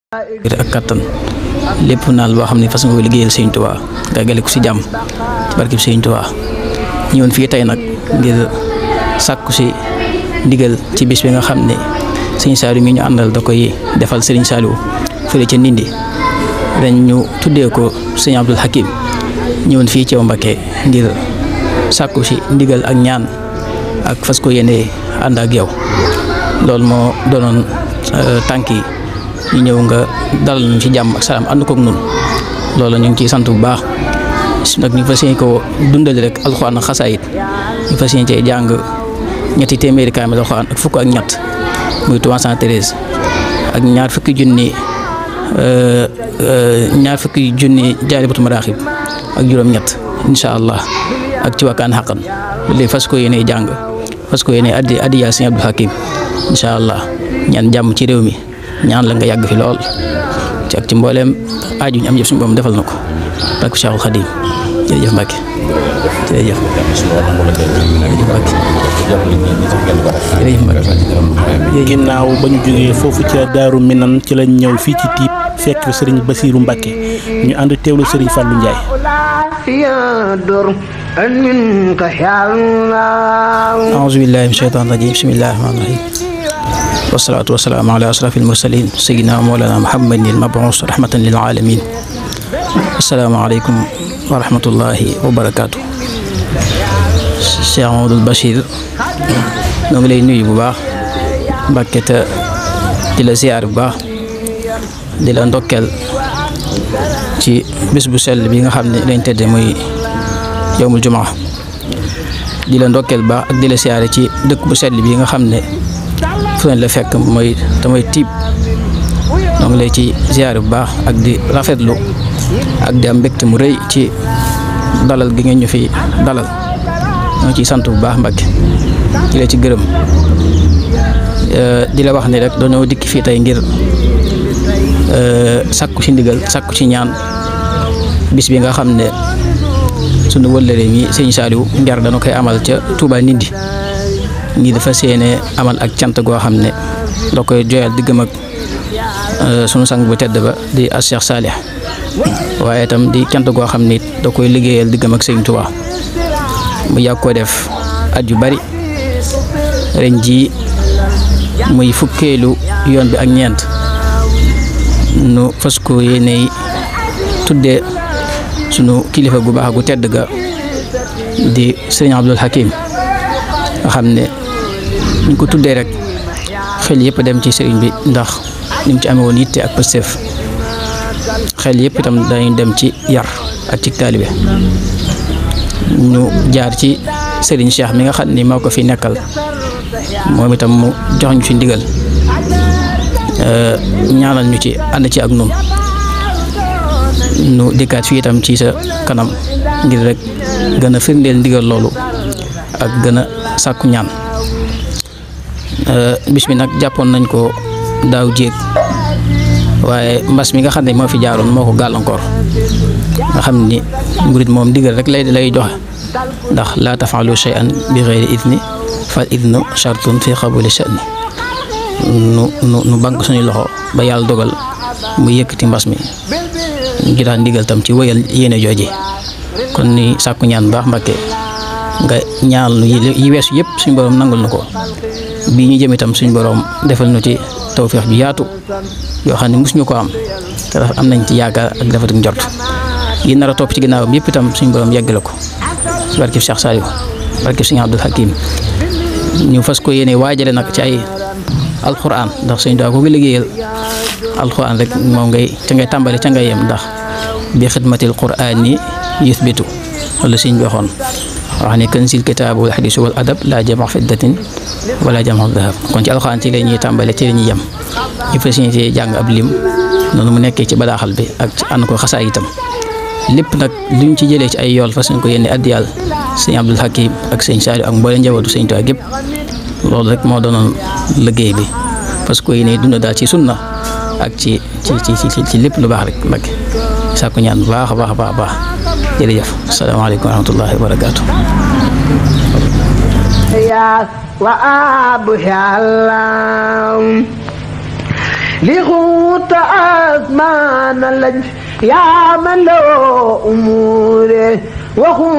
ak kattan lépp naal boo xam ne fas nga ko liggéeyal Sëriñ Tuubaa nga gale ko si jàmm ci barkeb Sëriñ Tuubaa ñëwoon fii tey nag ngir sàkku si ndigal ci bis bi nga xam ne Sëriñ Saliou mi ñu àndal da koy defal Sëriñ Saliou fële ca Ndindi dañ ñu tuddee ko Sëriñ Abdul Hakim ñëwoon fii ci Mbacké ngir sàkku si ndigal ak ñaan ak fas ko yéene ànd ak yow loolu moo doonoon tànk yi ñu ñëw nga dalal ñu ci jàmm ak salaam ànd koog nun loolu ñu ngi ciy sant bu baax nag ñu fas yéene ko dundali rek alxuraan ak xasaayit ñu fas yéene cee jàng ñetti téeméeri kaamil alxuraan ak fukk ak ñett muy 313 ak ñaar fukki junni jaalibatu maraaxib ak juróom-ñett incha allah ak ci wakkaan xaqan léegi fas ko yéene jàng fas ko yéene addiya Sëriñ Abdul Hakim incha allah ñaan jàmm ci réew mi. ñaan la nga yàgg fi lool ci ak ci mbooleem aaju ñu am yëpp suñu borom defal na ko barke Cheikhul Khadim jërëjëf Mbacke jërëjëf ginnaaw ba ñu jógee foofu ca Daaru Minan ci lañ ñëw fii ci Tiib fekk Serigne Bassirou Mbacke ñu ànd teewlu Serigne Fallou Ndiaye. a'uuzu billaahi mina shaytaani rajiim bismillaahi rahmaani rahiim wasalaatu wasalaamu ala asrafil mursalin sayyidina mawlana muhammadin al-mab'uus rahmatan lil aalamiin assalaamu aleykum wa rahmatullahi wa barakaatu. Cheikh Mamadou Bachir ñoo ngi lay nuyu bu baax Mbàkke te di la ziyaar bu baax di la ndokkeel ci bés bu sell bi nga xam ne lañ tëdde muy yawmul jumaa di la ndokkeel bu baax ak di la ziyaare ci dëkk bu sell bi nga xam ne fu la fekk mooy damay Tiib ñoo ngi lay ci ziyaare bu baax ak di rafetlu ak di am mbégte mu rëy ci dalal gi ngeen ñu fi dalal ñoo ciy sant bu baax Mbàkke di la ci gërëm di la wax ni rek dañoo dikk fii tey ngir sakku ci ndigal sakku ci ñaan bis bi nga xam ne sunu wëllëre mi Sëriñ Saliou Nguer dana koy amal ca Touba Ndindi ñii dafa séene amal ak cant goo xam ne da koy joyal diggam ak sunu sang bu tedd ba di as Cheikh Salih waaye itam di cant goo xam ne da koy liggéeyal diggam ak Sëriñ Touba mu yàgg ko def at yu bari ren ji muy fukkeelu yoon bi ak ñeent nu fas ko yéene tuddee sunu kilifa gu baax gu tedd ga di Sëriñ Abdul Hakim nga xam ne ñu ko tuddee rek xel yëpp dem ci sëriñ bi ndax ni mu ci amee woon yitte ak pëstef xel yëpp itam dañuy dem ci yar ak ci taalibe ñu jaar ci sëriñ Cheikh mi nga xam ni moo ko fi nekkal moom itam mu jox ñu ci ndigal ñaanal ñu ci ànd ci ak nun nu dikkaat fii itam ci sa kanam ngir rek gën a firndeel ndigal loolu ak gën a sàkku ñaan bis bi nag jàppoon nañ ko daaw jéeg waaye mbas mi nga xam ne moo fi jaaroon moo ko gàllankoor nga xam ni murit moom ndigal rek lay joxe ndax laa tafaalu shay'an bi ghayri idni fal idnu shartun fi qabuli sha'ni nu bank suñu loxo ba yàlla dogal mu yëkkati mbas mi ngir ndigal tam ci wëyal yéene jooji kon ni sàkku ñaan baax Mbàkke nga ñaal nu yi weesu yëpp suñu borom nangul na ko bii ñu jëm itam suñu borom defal nu ci tawfeex ju yaatu yoo xam ne mosuñu ko am te dafa am nañ ci yaakaar ak dafa dug njort yi nar a topp ci ginnaawam yëpp itam suñu borom yegg la ko ci barkeb Cheikh Saliou barkeb Sëriñ Abdul Hakim ñu fas ko yéene waajale nag ci ay alxuraan ndax suñu daa ko nga liggéeyal alxuraan rek moom ca ngay tàmbali ca ngay yem ndax bi xidmatil quraani yuthbitu wala suñ waxoon wax ne kanzil kitaabu wal hadiisu wal adab laa jama fiddatin wala jama dahab kon ci alxuraan ci la ñuy tàmbale ci la ñuy yem ñu fas yéene ci jàng ab lim noonu mu nekkee ci badaaxal bi ak ci ànd ko xasaa itam lépp nag luñ ci jëlee ci ay yool fas ñu ko yéene addiyal Sëriñ Abdul Hakim ak Sëriñ Saliou ak mboolem njabootu Sëriñ Tuubaa gépp loolu rek moo doonoon liggéey bi parce que yéene dund daal ci sunna ak ci lépp lu baax rek Mbàkke sàkku ñaan bu baax a baax a baax a baax jërëjëf asalaamaaleykum wa rahmatullahi wa barakaatu. وأبو الله لغوت ñaanal lañ yaa man la umure waxu